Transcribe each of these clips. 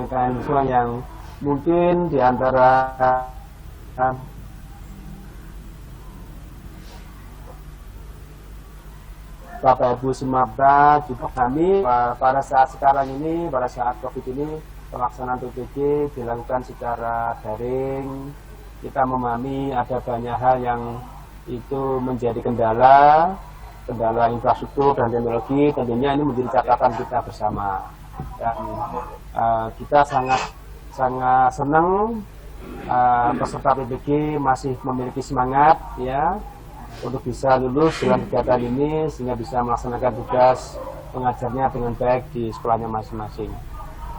mekanisme yang mungkin di antara Bapak Ibu semua juga kami pada saat sekarang ini, pada saat COVID ini, pelaksanaan PPG dilakukan secara daring. Kita memahami ada banyak hal yang itu menjadi kendala infrastruktur dan teknologi. Tentunya ini menjadi catatan kita bersama. Dan kita sangat senang peserta PPG masih memiliki semangat ya untuk bisa lulus dengan kegiatan ini sehingga bisa melaksanakan tugas pengajarnya dengan baik di sekolahnya masing-masing.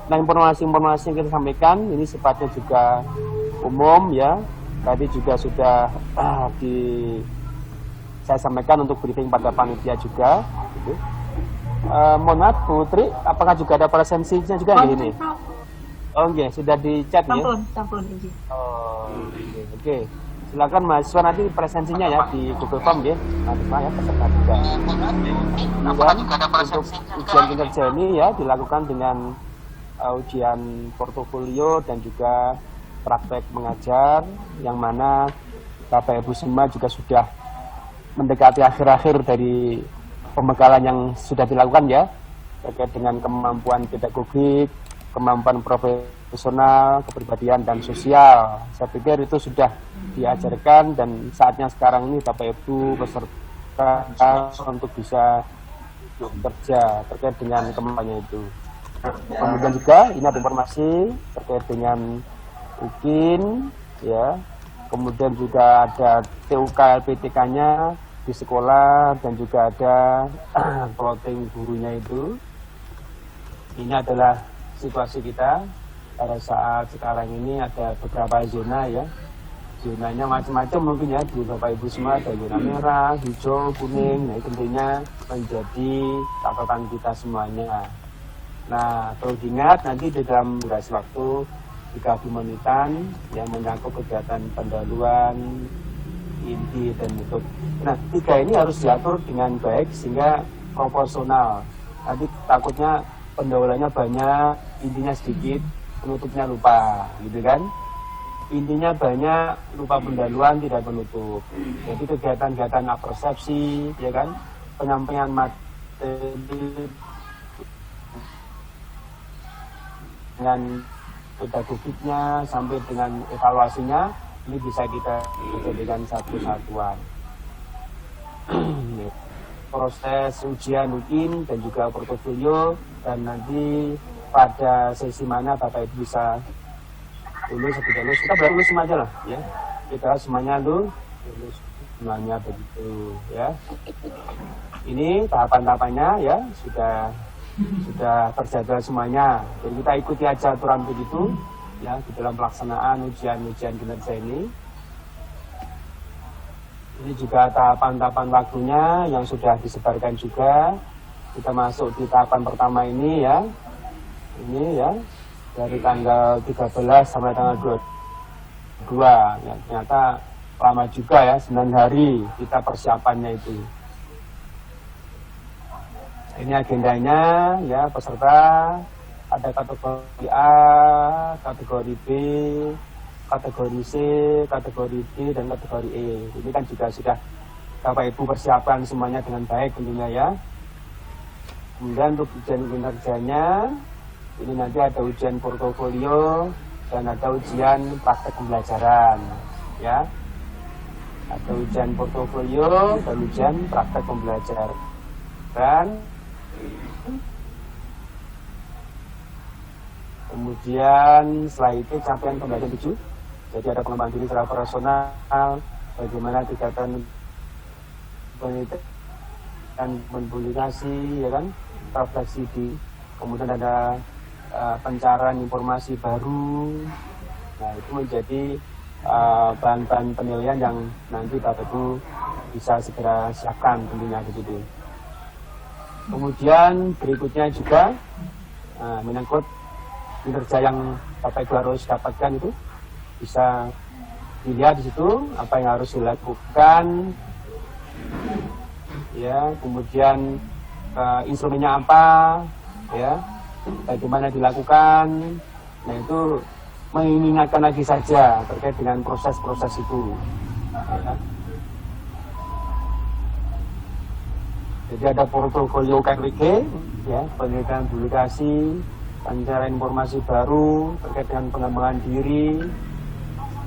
Nah, informasi-informasi yang kita sampaikan ini sifatnya juga umum ya. Tadi juga sudah saya sampaikan untuk briefing pada panitia juga. Gitu. Mohon maaf Putri, apakah juga ada presensinya juga di sini? Oh, oke, sudah di chat ya? Sampun, izin. Oh, oke. Silakan mahasiswa nanti presensinya ya di Google Form ya, mahasiswa ya peserta juga. Dan untuk ujian kinerja ini ya dilakukan dengan ujian portofolio dan juga praktek mengajar, yang mana Bapak Ibu semua juga sudah mendekati akhir-akhir dari pembekalan yang sudah dilakukan ya, terkait dengan kemampuan pedagogik, kemampuan profesional, kepribadian dan sosial. Saya pikir itu sudah diajarkan dan saatnya sekarang ini Bapak Ibu peserta untuk bisa bekerja terkait dengan kemampuannya itu. Kemudian juga ini ada informasi terkait dengan UKIN ya. Kemudian juga ada TUK LPTK-nya di sekolah dan juga ada plotting gurunya itu. Ini adalah situasi kita pada saat sekarang ini. Ada beberapa zona ya, zonanya macam-macam mungkin ya di Bapak Ibu semua, ada zona merah, hijau, kuning. Nah, tentunya menjadi catatan kita semuanya. Nah, perlu diingat nanti di dalam durasi waktu 30 menitan yang menyangkut kegiatan pendahuluan, inti dan menutup. Nah, 3 ini harus diatur dengan baik sehingga proporsional. Nanti takutnya pendahuluannya banyak, intinya sedikit, penutupnya lupa, gitu kan? Intinya banyak, lupa pendahuluan, tidak penutup. Jadi kegiatan-kegiatan apersepsi, ya kan? Penyampaian materi dengan pedagogiknya sampai dengan evaluasinya, ini bisa kita jadikan satu satuan. Proses ujian mungkin dan juga portofolio, dan nanti pada sesi mana Bapak Ibu bisa lulus atau tidak lulus, kita boleh lulus semua aja lah ya, kita semuanya lulus semuanya begitu ya. Ini tahapan-tahapannya ya sudah terjaga semuanya, jadi kita ikuti aja aturan begitu ya di dalam pelaksanaan ujian kinerja ini. Ini juga tahapan-tahapan waktunya yang sudah disebarkan juga. Kita masuk di tahapan pertama ini ya. Ini ya, dari tanggal 13 sampai tanggal 22. Ya, ternyata lama juga ya, 9 hari kita persiapannya itu. Ini agendanya ya, peserta ada kategori A, kategori B, kategori C, kategori D, dan kategori E. Ini kan juga sudah Bapak Ibu persiapkan semuanya dengan baik tentunya ya. Kemudian untuk ujian kinerjanya, ini nanti ada ujian portofolio dan ada ujian praktek pembelajaran ya. Ada ujian portofolio dan ujian praktek pembelajaran. Kemudian setelah itu capaian pembelajaran 7. Jadi ada pengembangan diri secara personal, bagaimana kegiatan penelitian, publikasi, ya kan, refleksi di, kemudian ada pencarian informasi baru. Nah, itu menjadi bahan-bahan penilaian yang nanti Bapak Ibu bisa segera siapkan tentunya begitu. Kemudian berikutnya juga menyangkut kinerja yang Bapak Ibu harus dapatkan itu. Bisa dilihat di situ apa yang harus dilakukan ya, kemudian instrumennya apa ya, bagaimana dilakukan, Nah itu mengingatkan lagi saja terkait dengan proses-proses itu. Ya. Jadi ada portofolio KWG, ya, penelitian publikasi, pencarian informasi baru terkait dengan pengembangan diri,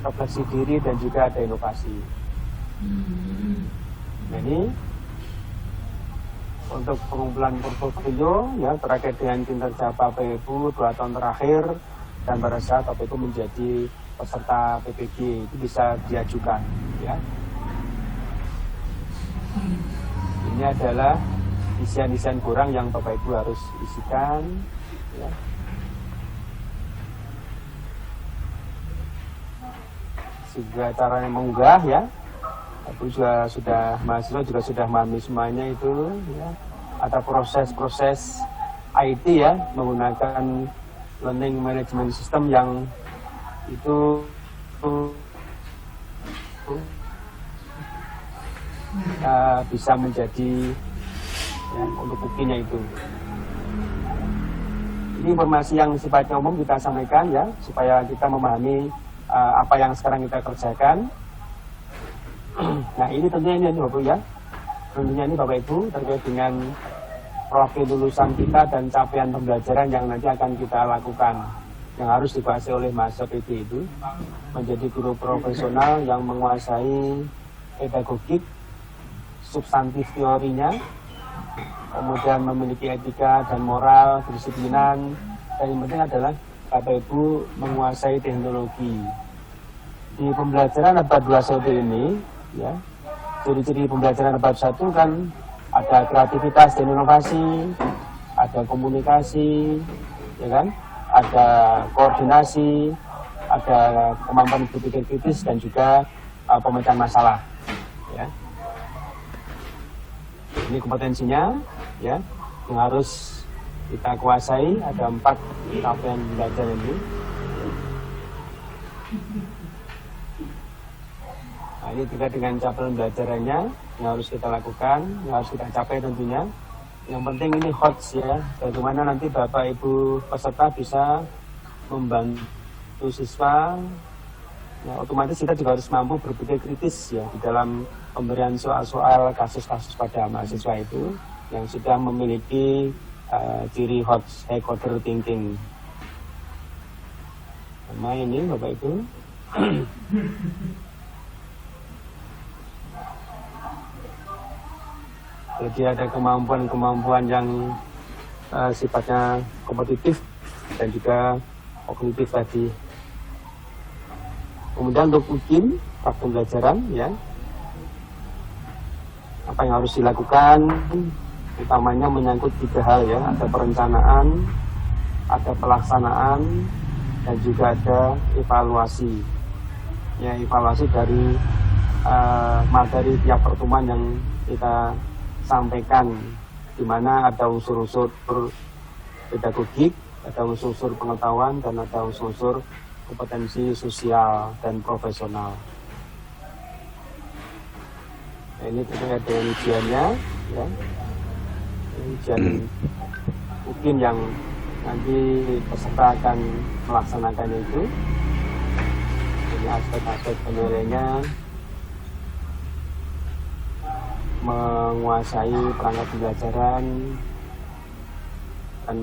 refleksi diri, dan juga ada inovasi. Nah ini untuk pengumpulan portofolio ya terkait dengan kinerja Bapak Ibu 2 tahun terakhir, dan pada saat Bapak Ibu menjadi peserta PPG itu bisa diajukan ya. Ini adalah isian-isian kurang yang Bapak Ibu harus isikan ya. Juga caranya mengunggah ya. Aku juga sudah, mahasiswa juga sudah memahami semuanya itu ya. Ada proses-proses IT ya, menggunakan learning management system yang itu bisa menjadi ya, untuk buktinya itu. Ini informasi yang sifatnya umum kita sampaikan ya, supaya kita memahami apa yang sekarang kita kerjakan. Nah ini tentunya ini Bapak Ibu ya, tentunya ini Bapak Ibu terkait dengan profil lulusan kita dan capaian pembelajaran yang nanti akan kita lakukan, yang harus dikuasai oleh mahasiswa PD itu menjadi guru profesional yang menguasai pedagogik, substantif teorinya, kemudian memiliki etika dan moral, kedisiplinan, dan yang penting adalah Bapak Ibu menguasai teknologi. Di pembelajaran abad 21 ini ya, ciri-ciri pembelajaran abad 1 kan ada kreativitas dan inovasi, ada komunikasi, ya kan, ada koordinasi, ada kemampuan berpikir kritis, dan juga pemecahan masalah. Ya. Ini kompetensinya, ya, yang harus kita kuasai. Ada 4 capaian belajar ini. Nah, ini juga dengan capaian belajarannya yang harus kita lakukan, yang harus kita capai tentunya. Yang penting ini HOTS ya, bagaimana nanti Bapak Ibu peserta bisa membantu siswa. Ya, otomatis kita juga harus mampu berpikir kritis ya di dalam pemberian soal-soal kasus-kasus pada mahasiswa itu yang sudah memiliki ciri HOTS, high order thinking. Sama ini Bapak Ibu. Jadi ada kemampuan-kemampuan yang sifatnya kompetitif dan juga kognitif tadi. Kemudian untuk ujian waktu pembelajaran ya, apa yang harus dilakukan, utamanya menyangkut 3 hal ya, ada perencanaan, ada pelaksanaan, dan juga ada evaluasi. Ya, evaluasi dari materi tiap pertemuan yang kita sampaikan, di mana ada unsur-unsur pedagogik, ada unsur-unsur pengetahuan, dan ada unsur-unsur kompetensi sosial dan profesional. Nah, ini terkait dengan ujiannya, ya. Ujian mungkin yang nanti peserta akan melaksanakannya itu. Ini aspek-aspek penilaiannya, menguasai perangkat pembelajaran dan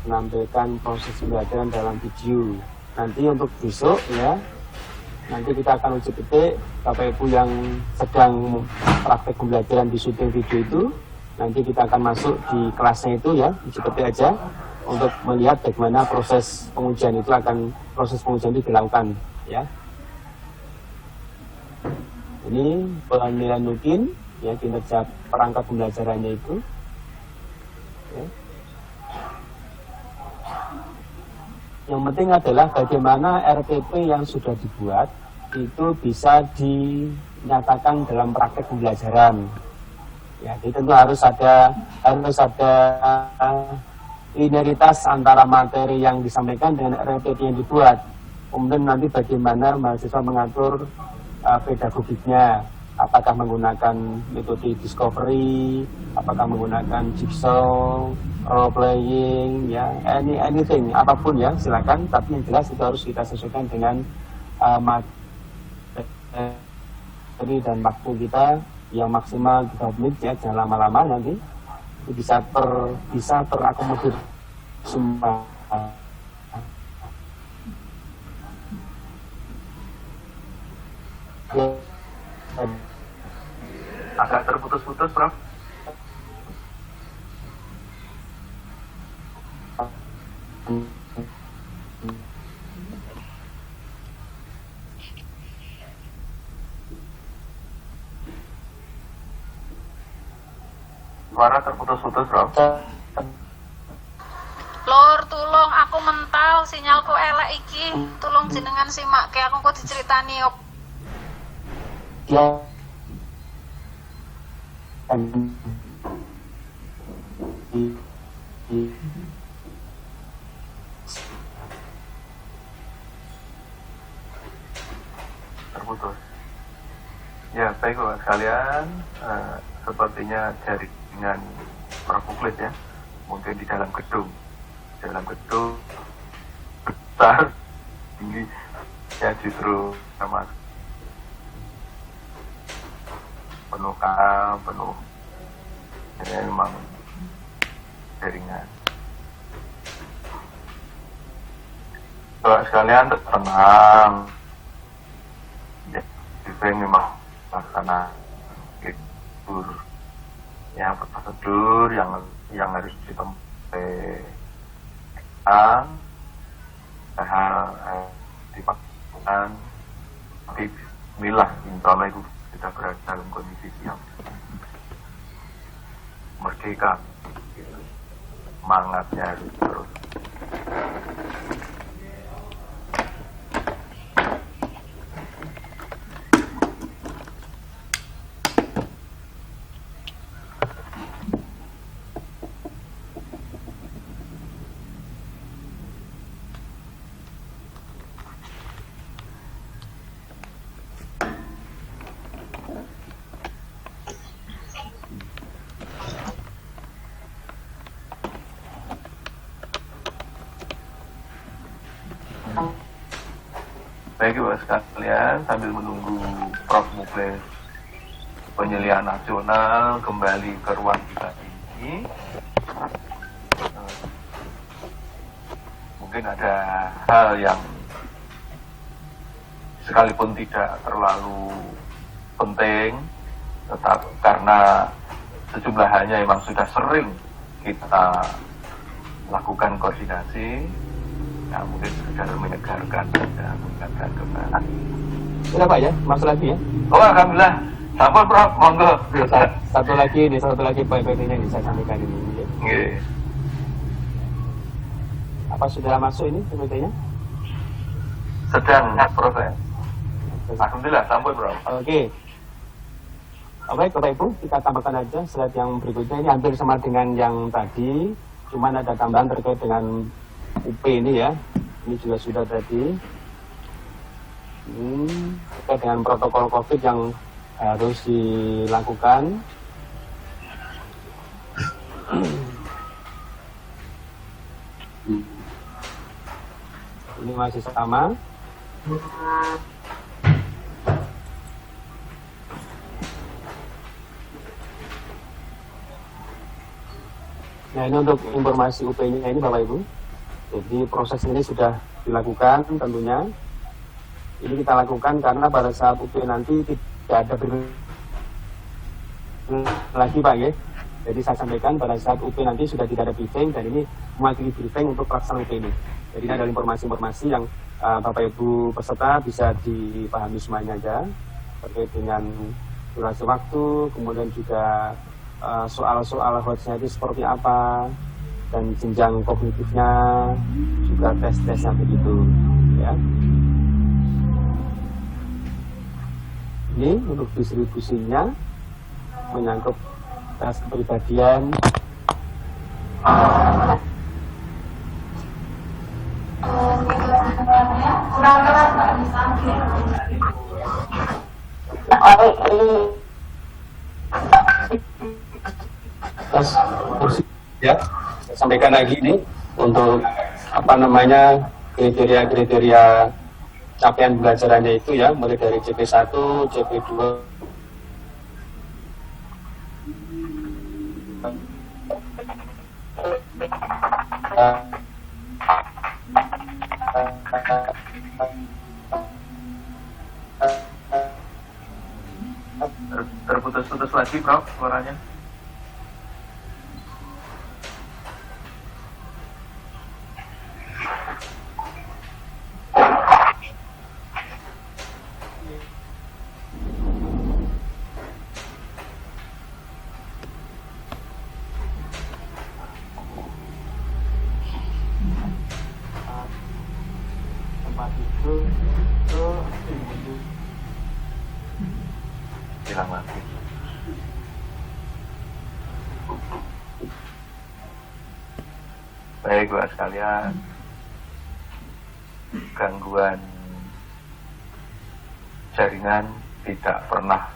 menampilkan proses pembelajaran dalam video. Nanti untuk besok ya, nanti kita akan uji petik Bapak Ibu yang sedang praktek pembelajaran di syuting video itu, nanti kita akan masuk di kelasnya itu ya, uji petik aja untuk melihat bagaimana proses pengujian itu itu dilakukan ya. Ini penilaian mungkin ya, kinerja perangkat pembelajarannya itu ya. Yang penting adalah bagaimana RPP yang sudah dibuat itu bisa dinyatakan dalam praktek pembelajaran. Ya, jadi tentu harus ada linearitas antara materi yang disampaikan dengan RPP yang dibuat. Kemudian nanti bagaimana mahasiswa mengatur pedagogiknya, apakah menggunakan metode discovery, apakah menggunakan jigsaw, role playing, ya, anything, apapun ya, silakan. Tapi yang jelas itu harus kita sesuaikan dengan materi dan waktu kita yang maksimal 3 menit ya, jangan lama-lama, nanti bisa terakomodir semua. Agak terputus-putus, Prof. Suara terputus-putus, Prof. Lur, tulung aku mental, sinyalku elek iki. Tulung jenengan simakke aku kok diceritani op. Ya. Terputus. Ya, baik Bapak sekalian, sepertinya jaringan Prof. Muklis ya, mungkin di dalam gedung besar ini ya, justru sama penuh ini memang jaringan. Bapak sekalian tenang ya, kita memang laksana prosedur ya, prosedur yang harus ditempuh hal dipakai, tapi bismillah, insya Allah itu kita berada dalam kondisi siap merdeka gitu. Semangatnya harus terus. Baik Bapak sekalian, sambil menunggu Prof. Muklis penyelian nasional kembali ke ruang kita ini, mungkin ada hal yang sekalipun tidak terlalu penting, tetap karena sejumlah halnya memang sudah sering kita lakukan koordinasi, ya mungkin sudah menyegarkan dan mengingatkan kembali. Sudah Pak ya, masuk lagi ya. Oh alhamdulillah, sampun Prof, monggo. Satu lagi poin-poinnya yang saya sampaikan ini. Ya. Okay. Apa sudah masuk ini PPT-nya? Sedang proses. Alhamdulillah, sampun Prof. Oke. Baik Bapak Ibu, kita tambahkan aja slide yang berikutnya. Ini hampir sama dengan yang tadi, cuman ada tambahan terkait dengan UP ini ya. Ini juga sudah tadi. Terkait dengan protokol COVID yang harus dilakukan. Ini masih sama. Nah ini untuk informasi UP-nya ini Bapak Ibu. Jadi proses ini sudah dilakukan tentunya. Ini kita lakukan karena pada saat UP nanti tidak ada lagi Pak ya. Jadi saya sampaikan pada saat UP nanti sudah tidak ada briefing, dan ini mewakili briefing untuk pelaksanaan UP ini. Jadi ini adalah informasi-informasi yang Bapak Ibu peserta bisa dipahami semuanya aja terkait dengan durasi waktu, kemudian juga soal-soal hotnya itu seperti apa, dan jenjang kognitifnya, juga tes-tesnya begitu ya. Ini untuk distribusinya menyangkut tes kepribadian, kurang keras Mbak bisa. Terus kursi ya, saya sampaikan lagi ini untuk apa namanya kriteria capaian pembelajarannya itu ya, mulai dari CP1, CP2, terputus-putus lagi, Prof, suaranya. tempat itu Hilang lagi. Baik, Bapak sekalian, gangguan jaringan tidak pernah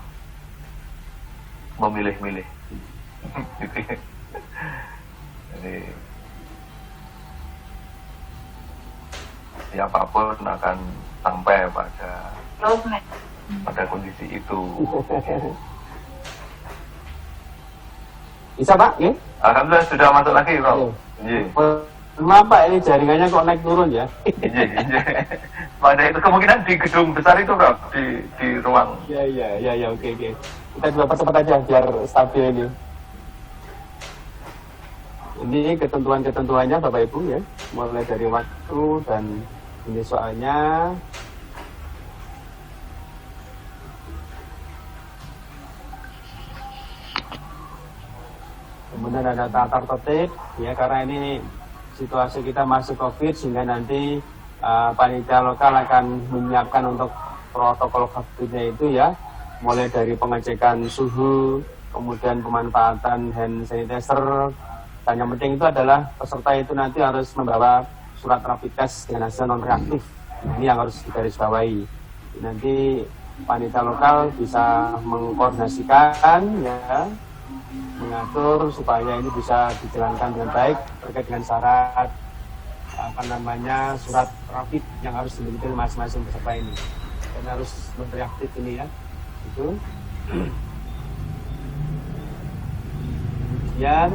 memilih-milih. Jadi siapapun akan sampai pada kondisi itu. bisa Pak? Ya? Alhamdulillah sudah masuk lagi, Prof. Iya. Maaf Pak, ini jaringannya kok naik turun ya? Iya. Pada itu kemungkinan di gedung besar itu, Prof, di ruang. Iya, oke. Kita coba percepat aja biar stabil ini. Ini ketentuannya Bapak Ibu ya, mulai dari waktu dan ini soalnya. Kemudian ada tata tertib ya, karena ini situasi kita masih COVID sehingga nanti panitia lokal akan menyiapkan untuk protokol COVID-nya itu ya, mulai dari pengecekan suhu, kemudian pemanfaatan hand sanitizer, dan yang penting itu adalah peserta itu nanti harus membawa surat rapid test dengan hasil non reaktif. Ini yang harus digarisbawahi. Nanti panitia lokal bisa mengkoordinasikan ya, mengatur supaya ini bisa dijalankan dengan baik terkait dengan syarat surat rapid yang harus dimiliki masing-masing peserta ini, dan harus reaktif ini ya, itu. Kemudian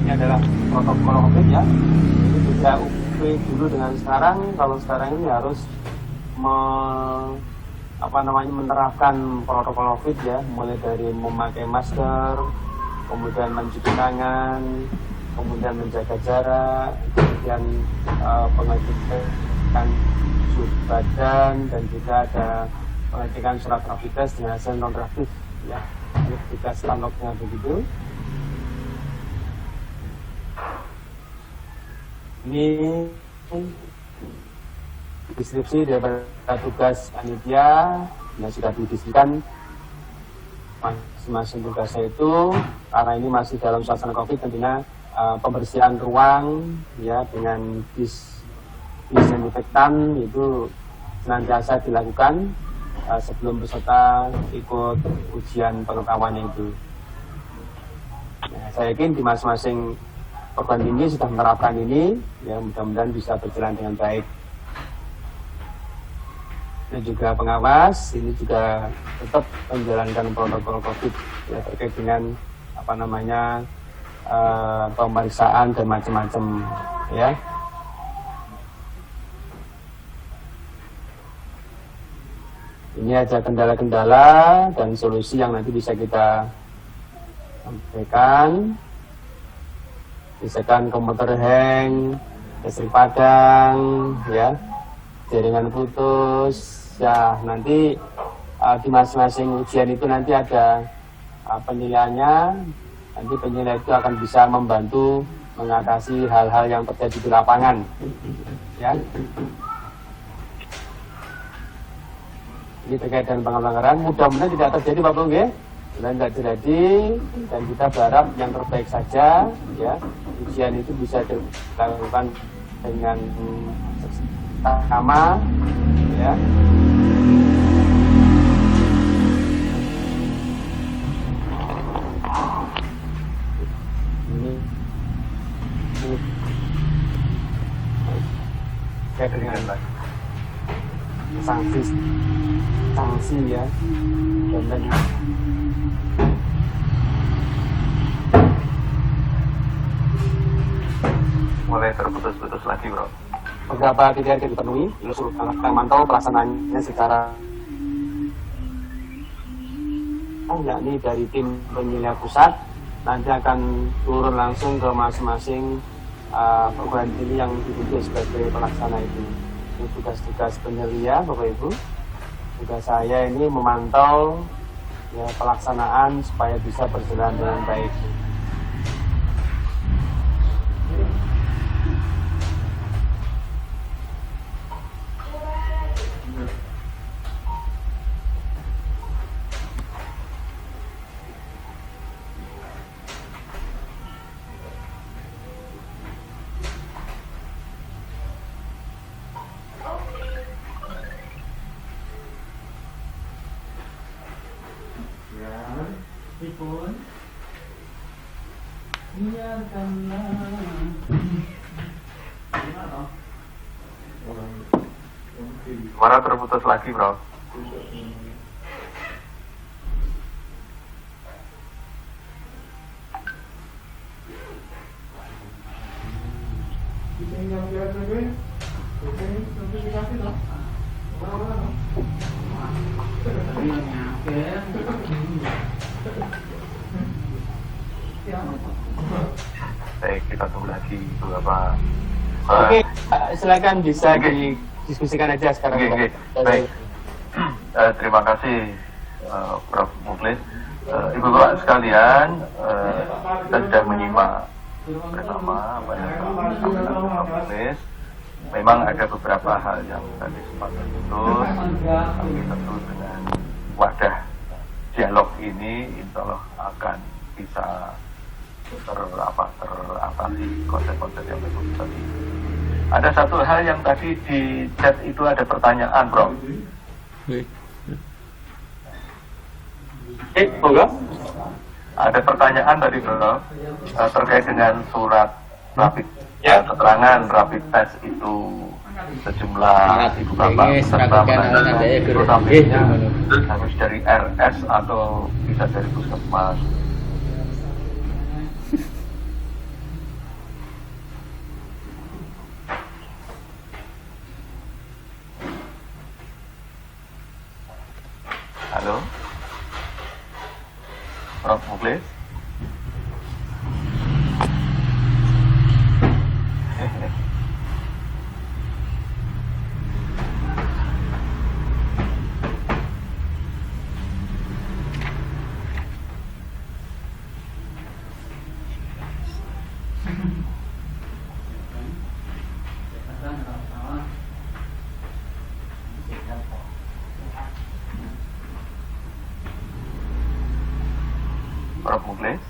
ini adalah protokol COVID ya, ini beda UP dulu dengan sekarang. Kalau sekarang ini harus menerapkan protokol COVID ya, mulai dari memakai masker, kemudian mencuci tangan, kemudian menjaga jarak, kemudian pengecekan suhu badan, dan juga ada pengecekan surat rapid test dengan hasil non reaktif ya. Ini kita standarnya begitu. Ini deskripsi dari tugas panitia yang sudah didiskusikan masing-masing tugasnya itu, karena ini masih dalam suasana COVID tentunya pembersihan ruang ya dengan disinfektan itu senantiasa dilakukan sebelum peserta ikut ujian pengetahuannya itu. Nah, saya yakin di masing-masing perguruan tinggi sudah menerapkan ini ya, mudah-mudahan bisa berjalan dengan baik. Dan juga pengawas ini juga tetap menjalankan protokol COVID ya, terkait dengan pemeriksaan dan macam-macam ya. Ini aja kendala-kendala dan solusi yang nanti bisa kita sampaikan. Misalkan komputer hang, listrik padam ya, jaringan putus ya, nanti di masing-masing ujian itu nanti ada penilaiannya. Nanti penilai itu akan bisa membantu mengatasi hal-hal yang terjadi di lapangan ya. Ini terkait dengan pelanggaran, mudah-mudahan tidak terjadi Bapak Ibu ya, dan tidak terjadi, dan kita berharap yang terbaik saja ya. Ujian itu bisa dilakukan dengan sama ya. sanksi ya, dan mulai terputus-putus lagi, Bro. beberapa kriteria yang dipenuhi, terus akan mantau pelaksanaannya secara yakni dari tim penyelia pusat nanti akan turun langsung ke masing-masing perguruan tinggi yang ditunjuk sebagai pelaksana itu. Ini tugas-tugas penyelia, Bapak Ibu. Tugas saya ini memantau ya, pelaksanaan supaya bisa berjalan dengan baik. Suara terputus lagi, Bro. Baik, kita tunggu lagi beberapa. Oke, silakan bisa didiskusikan aja sekarang. Oke. Baik. Terima kasih, Prof. Muklis. Ibu Bapak sekalian, kita sudah menyimak bersama apa yang disampaikan Prof. Muklis. Memang ada beberapa hal yang tadi sempat terputus, tapi tentu dengan wadah dialog ini, insya Allah akan bisa teratasi konsep-konsep yang terputus tadi. Ada satu hal yang tadi di chat itu ada pertanyaan, Bro. Monggo. Ada pertanyaan tadi, Bro, terkait dengan surat rapid keterangan rapid test itu sejumlah ibu bapak serta harus dari RS atau bisa dari puskesmas. Halo, Prof. Muklis. Prof. Muklis.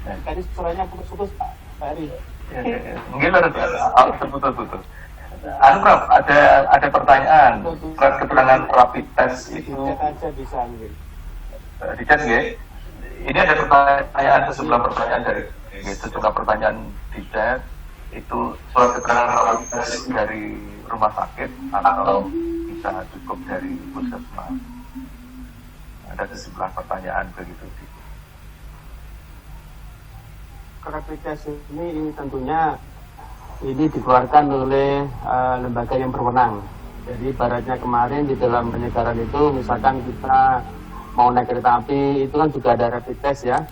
Tadi suaranya putus-putus, Pak Heri. Mungkin terputus-putus. Prof, ada pertanyaan. Surat keterangan rapid test itu Chat aja bisa mungkin. di chat nggih? Ini ada pertanyaan, sejumlah pertanyaan sejumlah pertanyaan di chat. Itu surat keterangan rapid test dari rumah sakit atau bisa cukup dari puskesmas? Ada sejumlah pertanyaan begitu. Rapid test ini tentunya ini dikeluarkan oleh lembaga yang berwenang. Jadi ibaratnya kemarin di dalam penyegaran itu, misalkan kita mau naik kereta api, itu kan juga ada rapid test ya.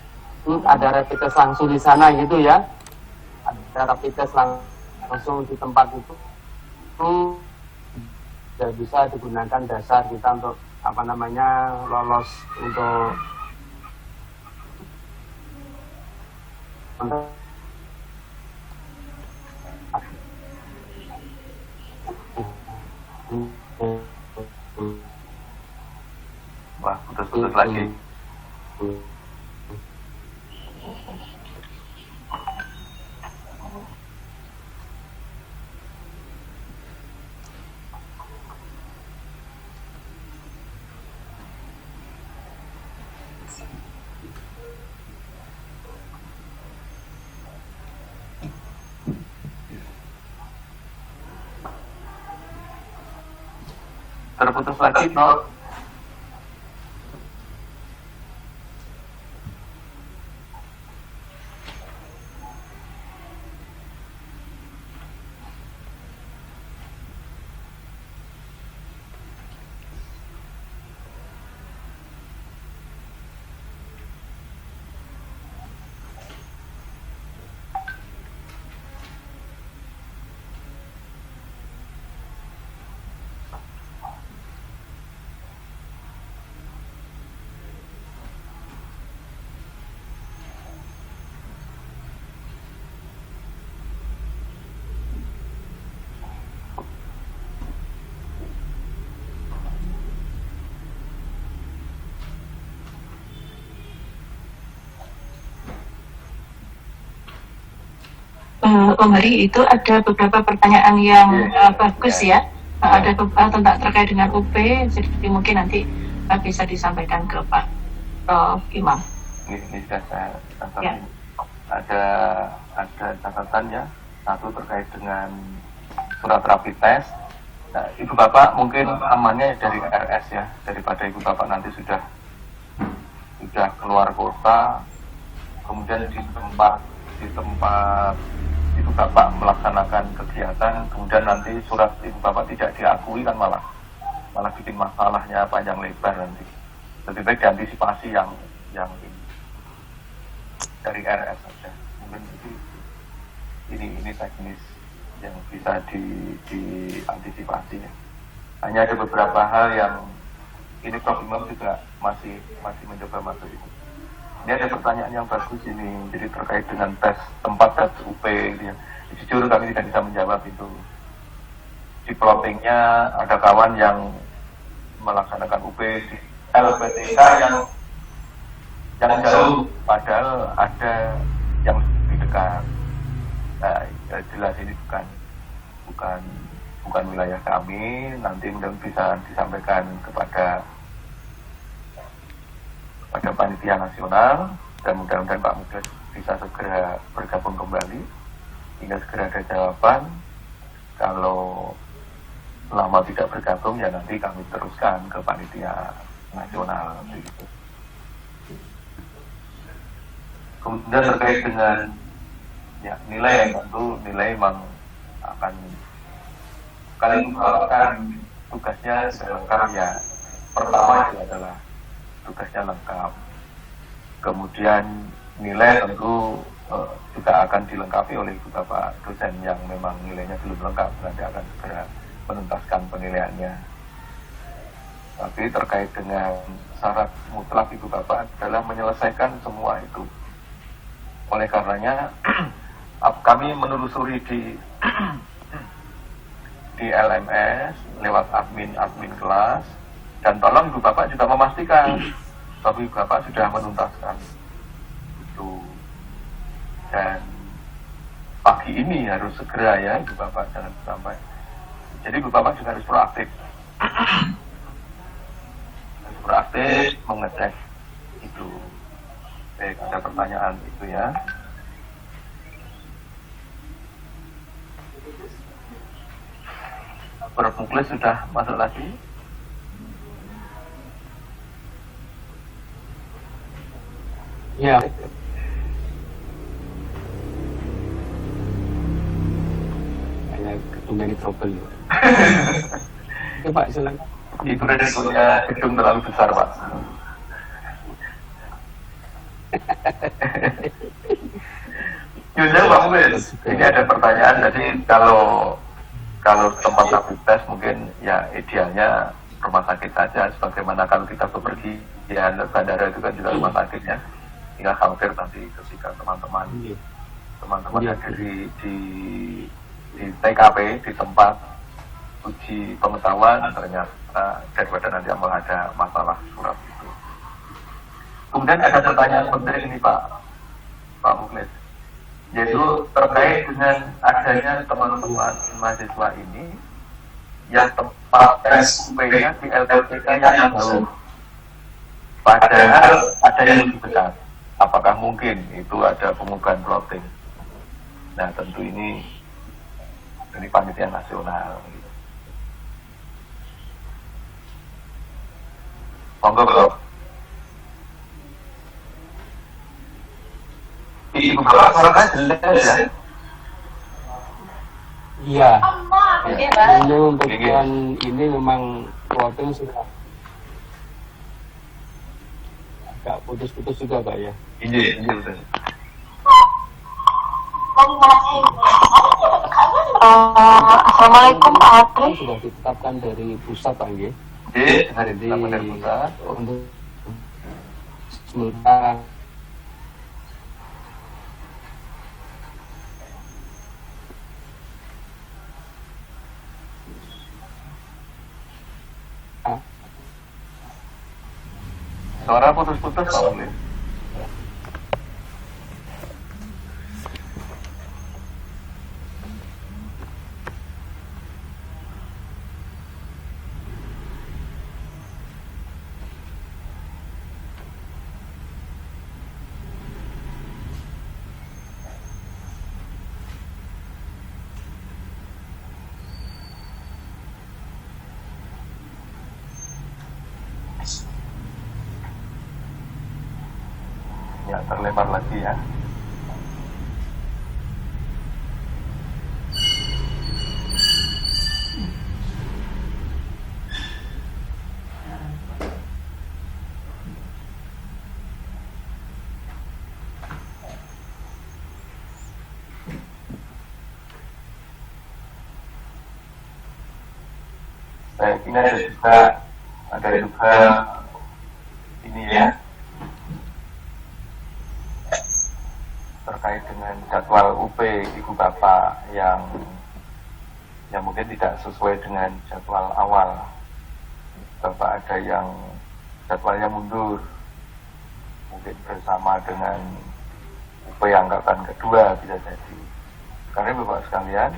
Itu ada rapid test langsung di sana gitu ya. Ada rapid test langsung di tempat itu sudah bisa digunakan dasar kita untuk lolos untuk Wah, putus-putus lagi. terputus lagi, no? Om Hari, itu ada beberapa pertanyaan yang bagus ya. Ada tentang terkait dengan UP, jadi mungkin nanti bisa disampaikan ke Pak Imam. Ini sudah saya catat. Ada catatan ya, satu terkait dengan surat rapid test. Nah, Ibu Bapak mungkin amannya dari RS ya, daripada Ibu Bapak nanti sudah keluar kota, kemudian di tempat Ibu Bapak melaksanakan kegiatan, kemudian nanti surat Ibu Bapak tidak diakui, kan malah bikin masalahnya panjang lebar nanti. Lebih baik diantisipasi yang ini dari RS saja. Mungkin ini teknis yang bisa diantisipasi ya. Hanya ada beberapa hal yang ini Prof. Imam juga masih mencoba masuk itu. Ini ada pertanyaan yang bagus ini, jadi terkait dengan tempat tes UP gitu ya. Jujur kami tidak bisa menjawab itu. Di plottingnya ada kawan yang melaksanakan UP di LPTK yang jauh, padahal ada yang lebih dekat. Nah, jelas ini bukan wilayah kami. Nanti mudah-mudahan bisa disampaikan kepada panitia nasional, dan mudah-mudahan Pak Muklis bisa segera bergabung kembali hingga segera ada jawaban. Kalau selama tidak bergabung ya nanti kami teruskan ke panitia nasional begitu. Kemudian terkait dengan ya nilai, tentu nilai memang akan kalian tugasnya lengkap ya. Pertama itu adalah tugasnya lengkap. Kemudian nilai tentu juga akan dilengkapi oleh Ibu Bapak dosen yang memang nilainya belum lengkap, nanti akan segera menuntaskan penilaiannya. Tapi terkait dengan syarat mutlak Ibu Bapak adalah menyelesaikan semua itu. Oleh karenanya kami menelusuri di LMS lewat admin kelas, dan tolong Ibu Bapak juga memastikan bahwa Ibu Bapak sudah menuntaskan itu. Dan pagi ini harus segera ya Ibu Bapak, jangan sampai. Jadi Ibu Bapak juga harus proaktif. Harus proaktif mengecek itu. Baik, ada pertanyaan itu ya. Prof. Muklis sudah masuk lagi. Ya. Kayak ketumbuhan trouble. Oke Pak, silakan. Itu resikonya gedung terlalu besar Pak. Yaudah Pak Muklis, ini ada pertanyaan. Jadi kalau tempat rapid test mungkin ya idealnya rumah sakit saja, sebagaimana kalau kita bepergian ya, bandara itu kan juga rumah sakitnya. Tinggal khawatir nanti ketika teman-teman ada di TKP, di tempat uji pengetahuan, ternyata daripada nanti ada masalah surat itu. Kemudian ada pertanyaan penting ini Pak Muklis, yaitu terkait dengan adanya teman-teman mahasiswa ini yang tempat SUP-nya di LPTK yang jauh, padahal ada yang lebih dekat. Apakah mungkin itu ada pemugahan plotting? Nah tentu ini panitia nasional. Monggo Bro. Ibu Bapak suaranya jelas ya. Iya. Oke, Pak. Ini untuk yang ini memang plotting sudah agak putus-putus juga Pak ya. Iya betul. Assalamualaikum Pak Atri. Kan sudah ditetapkan dari pusat Pak ya. Hari ini dari pusat. Untuk sementara Suara putus-putus Pak Mugli. Ya, terlempar lagi ya. Baik, ini ada juga ini ya, terkait dengan jadwal UP Ibu Bapak yang mungkin tidak sesuai dengan jadwal awal. Bapak ada yang jadwalnya mundur, mungkin bersama dengan UP angkatan kedua bisa jadi. Karena Bapak sekalian,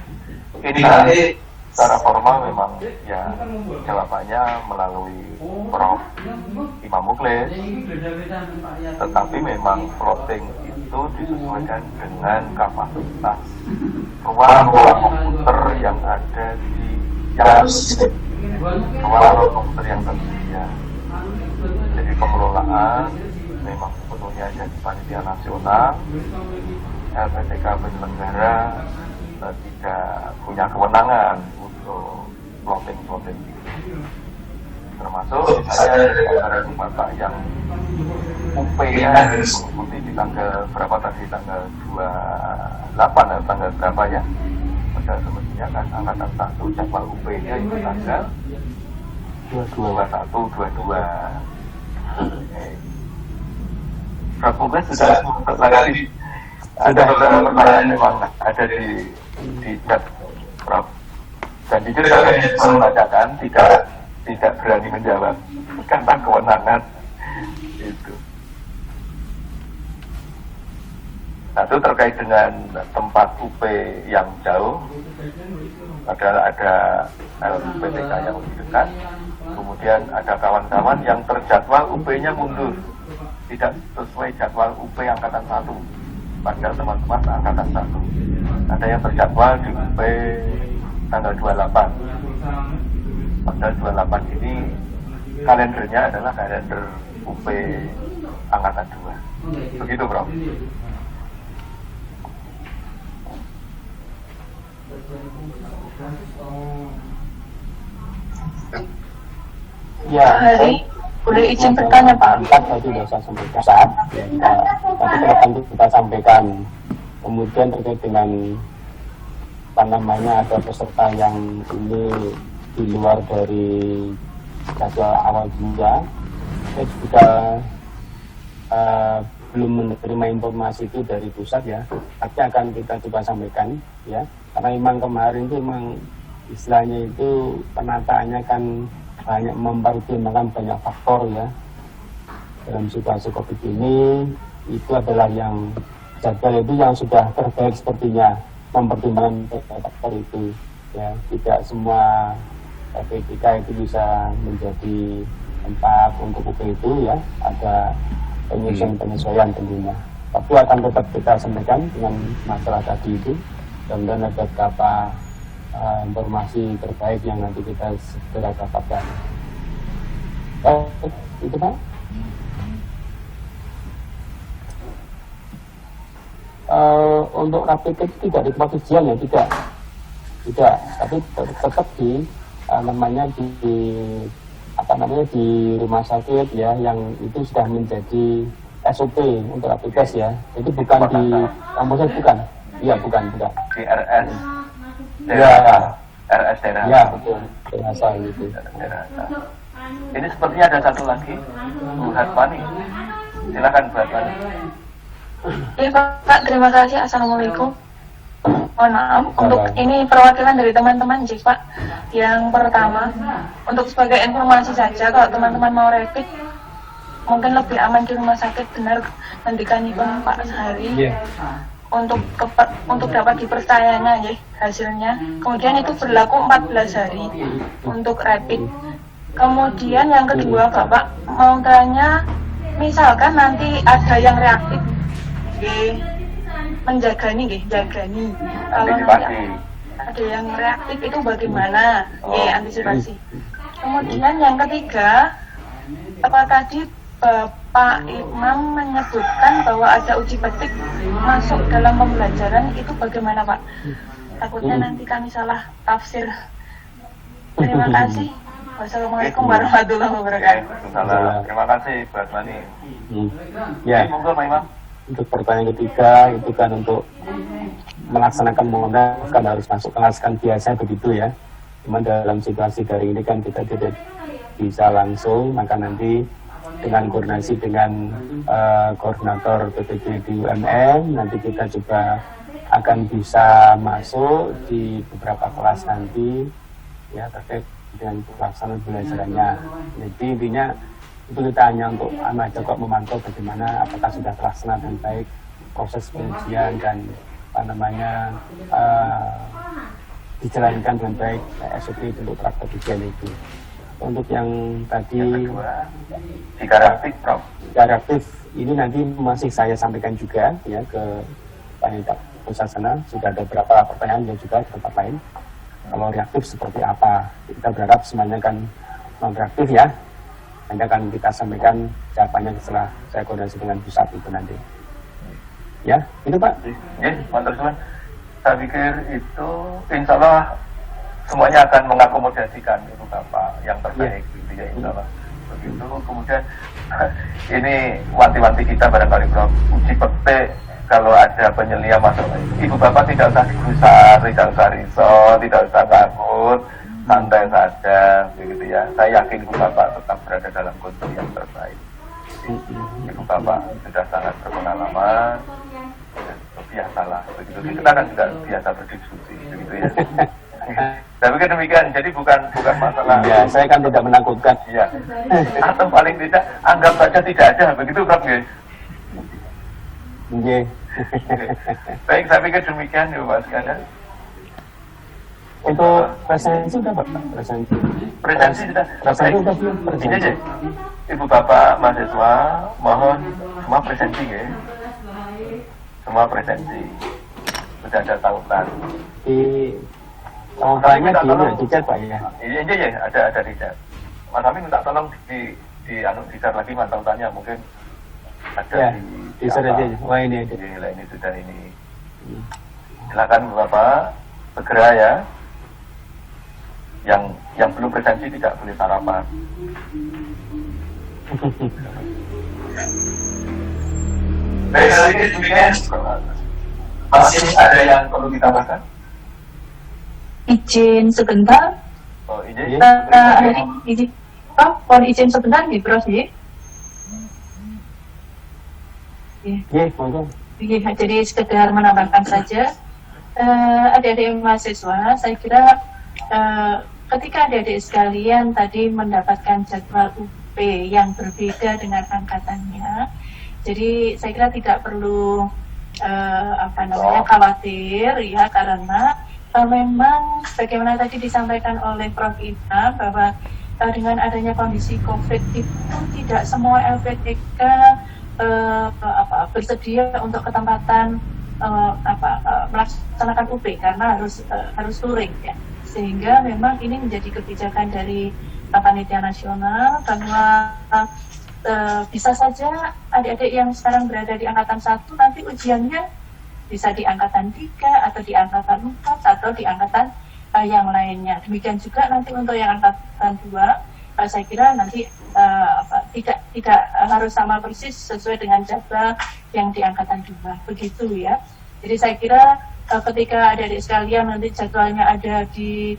ini secara formal memang ya jawabannya melalui Prof. Imam Muklis, tetapi memang plotting itu disesuaikan dengan kapasitas ruang komputer yang ada di ruang komputer yang tersedia. Jadi pengelolaan memang sepenuhnya jadi panitia nasional, LPTK penyelenggara tidak punya kewenangan untuk plotting termasuk saya dari antara Bapak yang UP-nya mengikuti di tanggal berapa tadi, tanggal 28 atau tanggal berapa ya, padahal semestinya kan angkatan 1 jadwal UP-nya itu tanggal 21-22. Prof. Muklis sudah lagi ada beberapa pertanyaan memang ada di chat Prof. Dan jujur saya membacakan tidak berani menjawab karena kewenangan itu. Satu terkait dengan tempat UP yang jauh, padahal ada LPTK yang lebih dekat. Kemudian ada kawan-kawan yang terjadwal UP-nya mundur, tidak sesuai jadwal UP angkatan 1. Padahal teman-teman angkatan 1 ada yang terjadwal di UP tanggal 28. Padahal 28 ini kalendernya adalah kalender UP angkatan 2. Begitu Prof. Ya, Hari, boleh izin bertanya Pak? tadi sudah saya sampaikan saat ya, tapi terdepan kita sampaikan. Kemudian terkait dengan apa namanya, ada peserta yang ini di luar dari jadwal awal juga, saya juga belum menerima informasi itu dari pusat ya, tapi akan kita coba sampaikan ya, karena memang kemarin itu memang istilahnya itu penataannya kan banyak mempertimbangkan banyak faktor ya dalam situasi COVID ini. Itu adalah yang jadwal itu yang sudah terbaik sepertinya, mempertimbangkan faktor itu ya, tidak semua PPK itu bisa menjadi tempat untuk UP itu ya, ada penyesuaian tentunya, tapi akan tetap kita sampaikan dengan masalah tadi itu, dan ada beberapa informasi terbaik yang nanti kita segera dapatkan. Itu Pak. Untuk rapid test tidak di tempat ujian ya, tidak, tapi tetap di namanya di rumah sakit ya, yang itu sudah menjadi SOP untuk rapid test ya. Itu bukan di kampusnya, bukan. Iya, bukan. Di RS. Ya, RS daerah. ya betul. Terasa gitu. Ini sepertinya ada satu lagi, Bu Hatmani. Silakan Bu Hatmani. Iya Pak, terima kasih. Assalamualaikum. Mohon maaf, untuk ini perwakilan dari teman-teman sih Pak. Yang pertama, untuk sebagai informasi saja, kalau teman-teman mau rapid, mungkin lebih aman di rumah sakit, benar nantikan Pak sehari. Untuk dapat dipercayanya ya hasilnya. Kemudian itu berlaku 14 hari untuk rapid. Kemudian yang kedua Bapak mau tanya, misalkan nanti ada yang reaktif, menjagani. Kalau nanti ada yang reaktif itu bagaimana? Antisipasi. Kemudian yang ketiga, apa tadi Bapak Imam menyebutkan bahwa ada uji petik masuk dalam pembelajaran, itu bagaimana Pak? Takutnya nanti kami salah tafsir. Terima kasih. Wassalamualaikum warahmatullahi wabarakatuh. Terima kasih Bu Hatmani. Ya. Monggo Pak Imam. Untuk pertanyaan ketiga itu kan untuk melaksanakan mengondak kan harus masuk kelas kan biasa begitu ya. Cuman dalam situasi daring ini kan kita tidak bisa langsung, maka nanti dengan koordinasi dengan koordinator PPG di UMN, nanti kita juga akan bisa masuk di beberapa kelas nanti ya terkait dengan pelaksanaan pembelajarannya. Jadi intinya itu kita hanya untuk aja kok memantau bagaimana apakah sudah terlaksana dengan baik proses pengujian dan dijalankan dengan baik SOP untuk praktek ujian itu. Untuk yang tadi reaktif ini nanti masih saya sampaikan juga ya ke Panitia Pusat sana, sudah ada beberapa pertanyaan yang juga di tempat lain. Kalau reaktif seperti apa? Kita berharap semuanya kan non reaktif ya. Nanti akan kita sampaikan jawabannya setelah saya koordinasi dengan pusat itu nanti. Ya, itu Pak. Ya, mantap teman. Saya pikir itu insya Allah semuanya akan mengakomodasikan itu Bapak yang terbaik gitu ya, insya Allah. Begitu. Kemudian ini wanti-wanti kita barangkali Prof. Uji petik kalau ada penyelia masuk, Ibu Bapak tidak usah digusar, tidak usah risau, tidak usah takut, santai saja, begitu ya. Saya yakin Ibu Bapak tetap berada dalam kondisi yang terbaik. Ibu Bapak sudah sangat berpengalaman, biasalah, begitu. Kita kan juga biasa berdiskusi, begitu ya. Saya pikir demikian, jadi bukan masalah. Ya, saya kan tidak menakutkan. Iya. Atau paling tidak anggap saja tidak ada, begitu Prof. Oke. Baik, saya pikir demikian ya Pak sekalian. Untuk presensi sudah Pak? Presensi sudah. Presensi sudah belum? Ini aja. Ibu Bapak mahasiswa mohon semua presensi ya. Semua presensi. Sudah ada tautan. Di tautannya di chat Pak ya? Ini aja ya, ada di chat. Mas Amin minta tolong di share lagi tautannya, mungkin ada ya, di share aja. Wah ini ada. Ini sudah ini. Silakan Bapak segera ya. Yang belum presensi tidak boleh sarapan. Baik, sedikit demikian. Masih ada yang perlu ditambahkan? Izin sebentar. Oh, izin. Izin. Mohon izin sebentar nih, Bros ya. Iya, monggo. Jadi sekedar menambahkan saja, adik-adik mahasiswa, saya kira ketika adik-adik sekalian tadi mendapatkan jadwal UP yang berbeda dengan angkatannya, jadi saya kira tidak perlu khawatir ya, karena memang bagaimana tadi disampaikan oleh Prof. Imam bahwa dengan adanya kondisi COVID itu tidak semua LPTK bersedia untuk ketempatan melaksanakan UP karena harus touring ya, sehingga memang ini menjadi kebijakan dari panitia nasional bahwa bisa saja adik-adik yang sekarang berada di angkatan 1 nanti ujiannya bisa di angkatan 3 atau di angkatan 4 atau di angkatan yang lainnya. Demikian juga nanti untuk yang angkatan 2, saya kira nanti tidak harus sama persis sesuai dengan jadwal yang di angkatan 2. Begitu ya. Jadi saya kira ketika adik-adik sekalian nanti jadwalnya ada di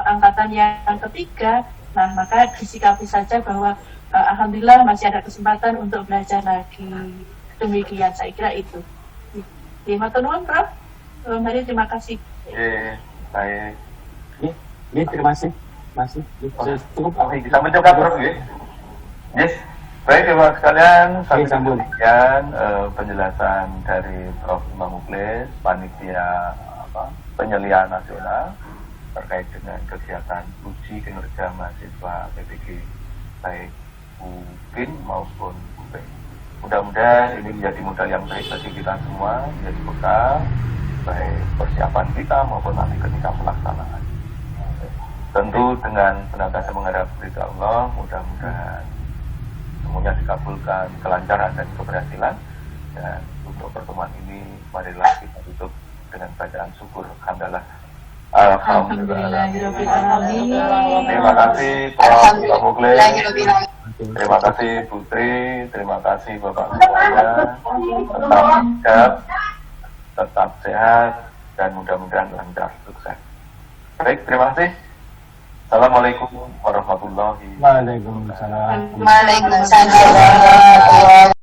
angkatan yang ketiga, nah maka disikapi saja bahwa alhamdulillah masih ada kesempatan untuk belajar lagi. Demikian saya kira itu. Matur nuwun, Prof. Mari terima kasih. Baik. Terima kasih. Cukup. Oke, kita mencoba Prof. Yes. Baik, Bapak sekalian, sampai kemudian penjelasan dari Prof. Imam Mukhlis, panitia penyelian nasional terkait dengan kegiatan uji kinerja mahasiswa PPG baik UPIN maupun UP. Mudah-mudahan ini menjadi modal yang baik bagi kita semua, menjadi bekal baik persiapan kita maupun nanti ketika pelaksanaan. Tentu dengan senantiasa mengharap berita Allah, mudah-mudahan semuanya dikabulkan, kelancaran dan keberhasilan. Dan untuk pertemuan ini, marilah kita tutup dengan bacaan syukur. Alhamdulillah. Terima kasih Prof. Mukhlis. Terima kasih Putri. Terima kasih Bapak semuanya. Tetap sigap, tetap sehat, dan mudah-mudahan lancar, sukses. Baik, terima kasih. Assalamualaikum warahmatullahi wabarakatuh. Waalaikumsalam.